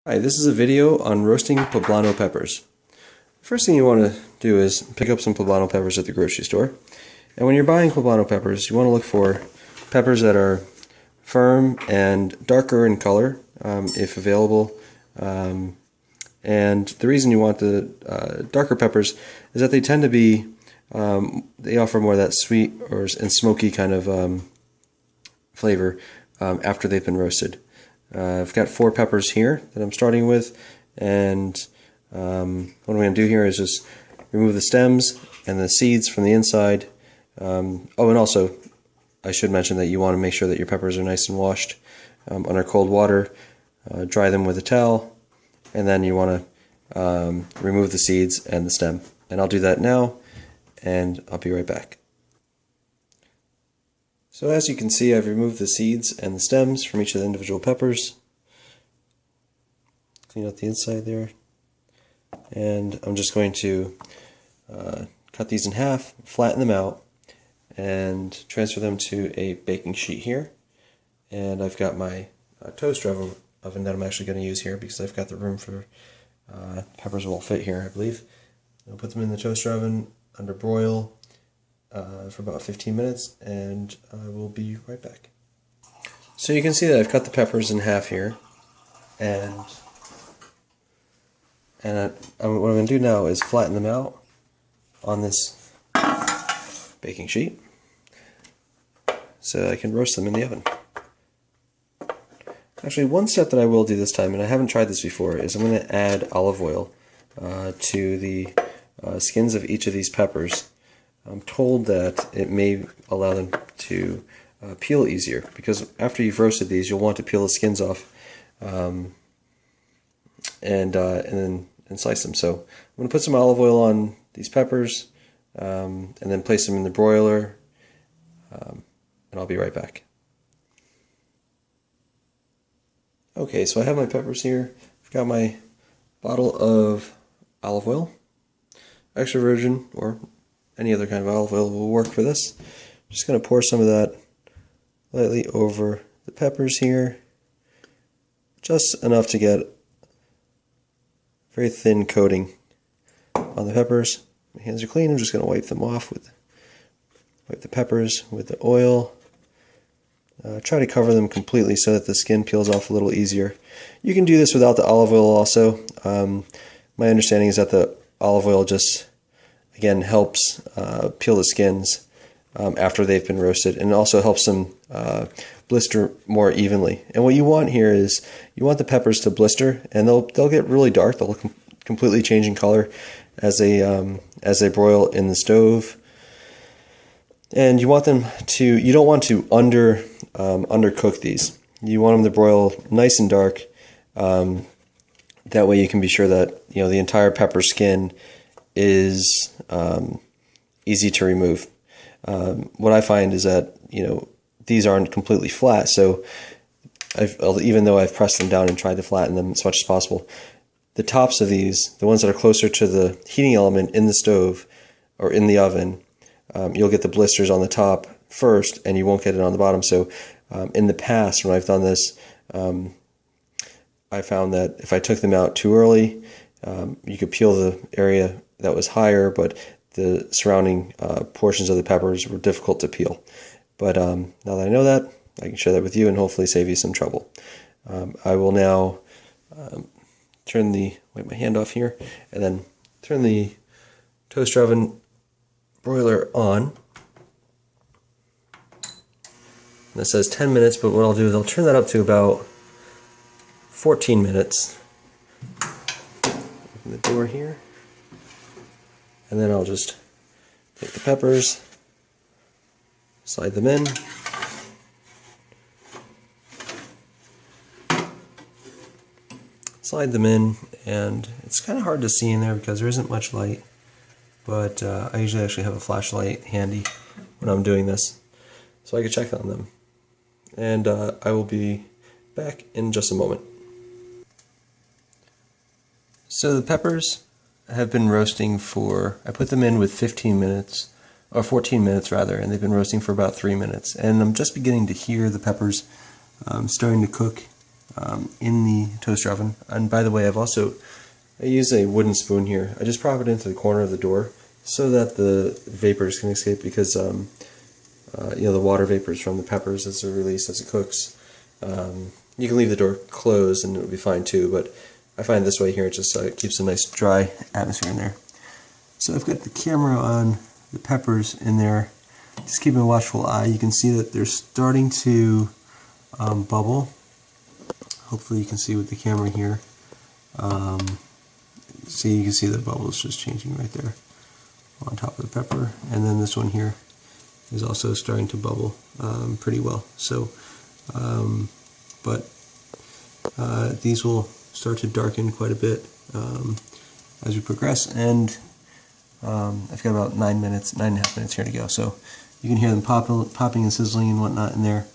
Hi, this is a video on roasting poblano peppers. The first thing you want to do is pick up some poblano peppers at the grocery store. And when you're buying poblano peppers, you want to look for peppers that are firm and darker in color, if available. And the reason you want the darker peppers is that they tend to be, they offer more of that sweet and smoky kind of flavor after they've been roasted. I've got 4 peppers here that I'm starting with, and what I'm going to do here is just remove the stems and the seeds from the inside. Oh, and also I should mention that you want to make sure that your peppers are nice and washed under cold water. Dry them with a towel, and then you want to remove the seeds and the stem. And I'll do that now, and I'll be right back. So as you can see, I've removed the seeds and the stems from each of the individual peppers. Clean out the inside there. And I'm just going to cut these in half, flatten them out, and transfer them to a baking sheet here. And I've got my toaster oven that I'm actually going to use here because I've got the room for peppers will fit here, I believe. I'll put them in the toaster oven under broil for about 15 minutes, and I will be right back. So you can see that I've cut the peppers in half here, and what I'm going to do now is flatten them out on this baking sheet so I can roast them in the oven. Actually, one step that I will do this time, and I haven't tried this before, is I'm going to add olive oil to the skins of each of these peppers. I'm told that it may allow them to peel easier, because after you've roasted these, you'll want to peel the skins off and slice them. So I'm going to put some olive oil on these peppers and then place them in the broiler, and I'll be right back. Okay, so I have my peppers here. I've got my bottle of olive oil, extra virgin or any other kind of olive oil will work for this. I'm just going to pour some of that lightly over the peppers here, just enough to get a very thin coating on the peppers. My hands are clean. I'm just going to wipe them off wipe the peppers with the oil. Try to cover them completely so that the skin peels off a little easier. You can do this without the olive oil also. My understanding is that the olive oil just, again, helps peel the skins after they've been roasted, and also helps them blister more evenly. And what you want here is you want the peppers to blister, and they'll get really dark. They'll completely change in color as they broil in the stove. And you want them to, you don't want to undercook these. You want them to broil nice and dark. That way you can be sure that the entire pepper skin is easy to remove. What I find is that these aren't completely flat, so even though I've pressed them down and tried to flatten them as much as possible, the tops of these, the ones that are closer to the heating element in the stove or in the oven, you'll get the blisters on the top first, and you won't get it on the bottom. So in the past, when I've done this, I found that if I took them out too early, you could peel the area that was higher, but the surrounding portions of the peppers were difficult to peel. But now that I know that, I can share that with you and hopefully save you some trouble. I will now wipe my hand off here, and then turn the toaster oven broiler on. And it says 10 minutes, but what I'll do is I'll turn that up to about 14 minutes. Open the door here. And then I'll just take the peppers, slide them in, and it's kind of hard to see in there because there isn't much light, but I usually actually have a flashlight handy when I'm doing this, so I can check on them. And I will be back in just a moment. So the peppers have been roasting for, I put them in with 15 minutes, or 14 minutes rather, and they've been roasting for about 3 minutes. And I'm just beginning to hear the peppers starting to cook in the toaster oven. And by the way, I use a wooden spoon here. I just prop it into the corner of the door so that the vapors can escape, because the water vapors from the peppers as they're released as it cooks. You can leave the door closed and it'll be fine too, but I find this way here it just keeps a nice dry atmosphere in there. So I've got the camera on the peppers in there. Just keeping a watchful eye. You can see that they're starting to bubble. Hopefully you can see with the camera here. You can see the bubbles just changing right there on top of the pepper. And then this one here is also starting to bubble pretty well. So, these will start to darken quite a bit as we progress. And I've got about 9.5 minutes here to go. So you can hear them popping and sizzling and whatnot in there.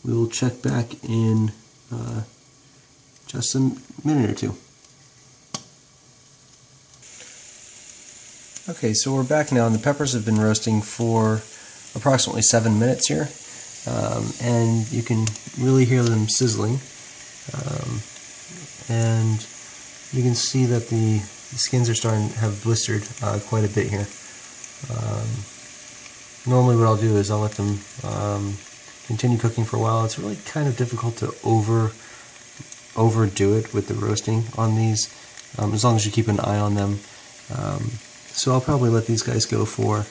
We will check back in just a minute or two. Okay, so we're back now, and the peppers have been roasting for approximately 7 minutes here, and you can really hear them sizzling, and you can see that the skins are starting to have blistered quite a bit here. Normally what I'll do is I'll let them continue cooking for a while. It's really kind of difficult to overdo it with the roasting on these, as long as you keep an eye on them. So I'll probably let these guys go for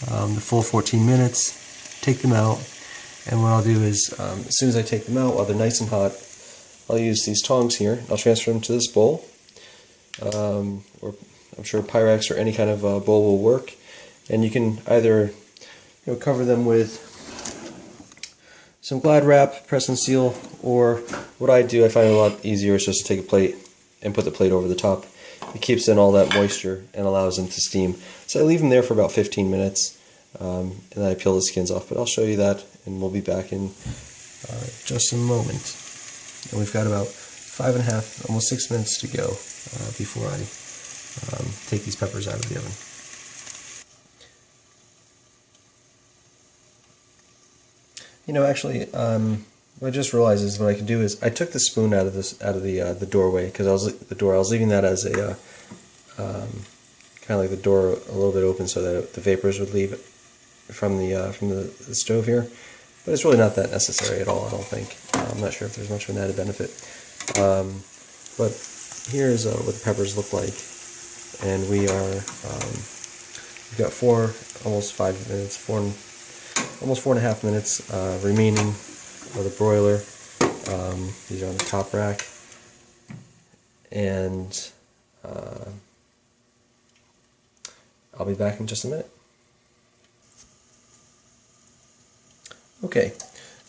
the full 14 minutes, take them out, and what I'll do is, as soon as I take them out, while they're nice and hot, I'll use these tongs here. I'll transfer them to this bowl, or I'm sure Pyrex or any kind of bowl will work, and you can either cover them with some Glad wrap, press and seal, or what I do, I find it a lot easier, is just to take a plate and put the plate over the top. It keeps in all that moisture and allows them to steam. So I leave them there for about 15 minutes, and then I peel the skins off. But I'll show you that, and we'll be back in just a moment. And we've got about 5.5, almost 6 minutes to go before I take these peppers out of the oven. Actually, what I just realized is what I can do is I took the spoon out of the doorway, because I was leaving that as a kind of like the door a little bit open so that the vapors would leave from the stove here. But it's really not that necessary at all, I don't think. I'm not sure if there's much of an added benefit. But here's what the peppers look like, and we've got almost 5 minutes, almost 4.5 minutes remaining of the broiler. These are on the top rack, and I'll be back in just a minute. Okay,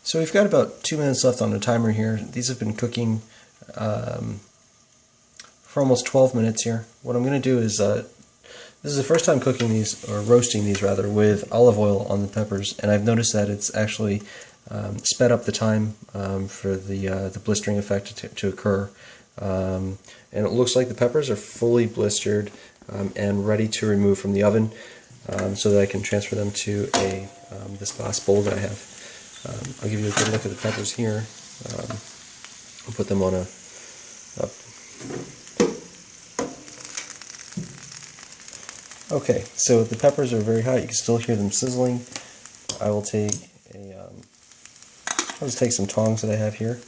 so we've got about 2 minutes left on the timer here. These have been cooking for almost 12 minutes here. What I'm going to do is, this is the first time cooking these, or roasting these rather, with olive oil on the peppers, and I've noticed that it's actually sped up the time for the blistering effect to occur. And it looks like the peppers are fully blistered and ready to remove from the oven, so that I can transfer them to this glass bowl that I have. I'll give you a good look at the peppers here. I'll put them on a Okay, so the peppers are very hot. You can still hear them sizzling. I'll just take some tongs that I have here,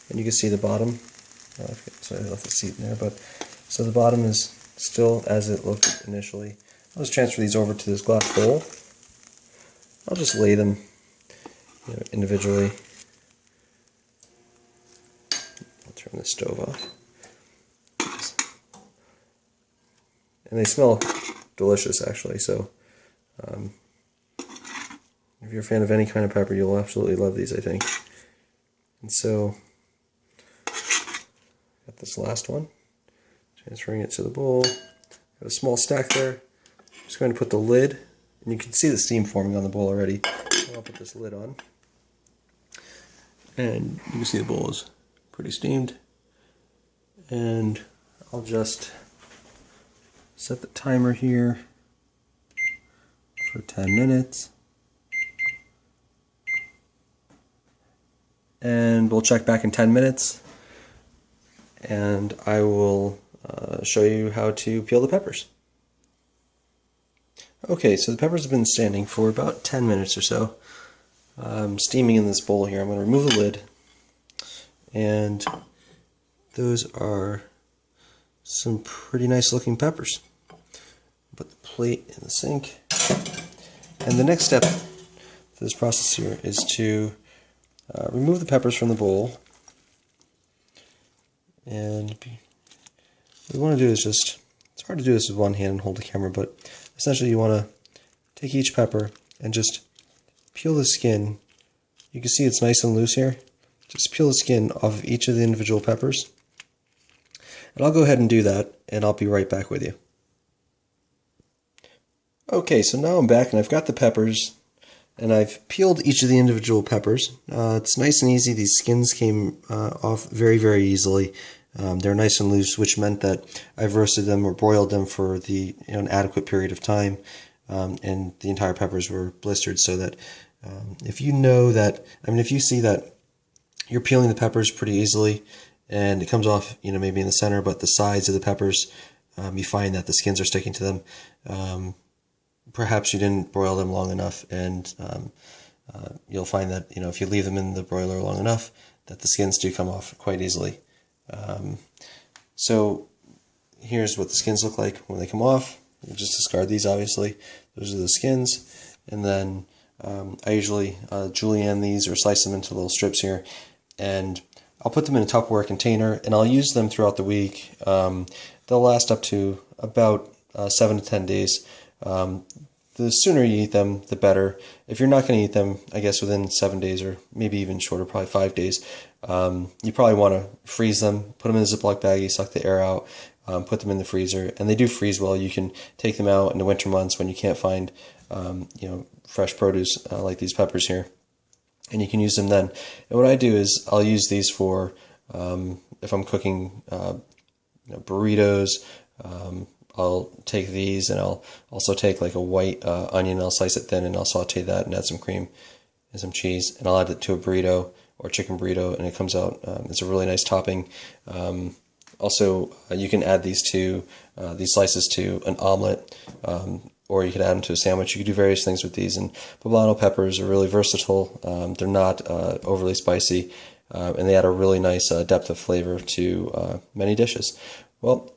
and you can see the bottom. So I left the seat in there, but so the bottom is still as it looked initially. I'll just transfer these over to this glass bowl. I'll just lay them individually. I'll turn the stove off. And they smell delicious, actually, so if you're a fan of any kind of pepper, you'll absolutely love these, I think. And so, got this last one, transferring it to the bowl. Got a small stack there. I'm just going to put the lid, and you can see the steam forming on the bowl already. So I'll put this lid on, and you can see the bowl is pretty steamed. And I'll just set the timer here for 10 minutes. and we'll check back in 10 minutes, and I will show you how to peel the peppers. Okay, so the peppers have been standing for about 10 minutes or so, steaming in this bowl here. I'm going to remove the lid, and those are some pretty nice looking peppers. Put the plate in the sink, and the next step to this process here is to remove the peppers from the bowl. And what you want to do is just, it's hard to do this with one hand and hold the camera, but essentially you want to take each pepper and just peel the skin. You can see it's nice and loose here. Just peel the skin off of each of the individual peppers. And I'll go ahead and do that, and I'll be right back with you. Okay, so now I'm back and I've got the peppers, and I've peeled each of the individual peppers. It's nice and easy. These skins came off very, very easily. They're nice and loose, which meant that I've roasted them or broiled them for an adequate period of time, and the entire peppers were blistered, so that if you see that you're peeling the peppers pretty easily and it comes off, maybe in the center, but the sides of the peppers, you find that the skins are sticking to them, perhaps you didn't broil them long enough, and you'll find that, if you leave them in the broiler long enough, that the skins do come off quite easily. So here's what the skins look like when they come off. You just discard these, obviously. Those are the skins. And then I usually julienne these or slice them into little strips here, and I'll put them in a Tupperware container, and I'll use them throughout the week. They'll last up to about 7 to 10 days. The sooner you eat them, the better. If you're not going to eat them, I guess within 7 days, or maybe even shorter, probably 5 days, you probably want to freeze them, put them in a Ziploc baggie, suck the air out, put them in the freezer, and they do freeze well. You can take them out in the winter months when you can't find fresh produce like these peppers here, and you can use them then. And what I do is I'll use these for if I'm cooking burritos. I'll take these, and I'll also take like a white onion, I'll slice it thin, and I'll saute that and add some cream and some cheese, and I'll add it to a burrito or chicken burrito, and it comes out, it's a really nice topping. Also, you can add these slices to an omelet, or you could add them to a sandwich. You could do various things with these, and poblano peppers are really versatile. They're not overly spicy, and they add a really nice depth of flavor to many dishes. Well,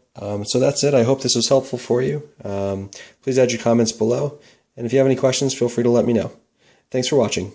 so that's it. I hope this was helpful for you. Please add your comments below, and if you have any questions, feel free to let me know. Thanks for watching.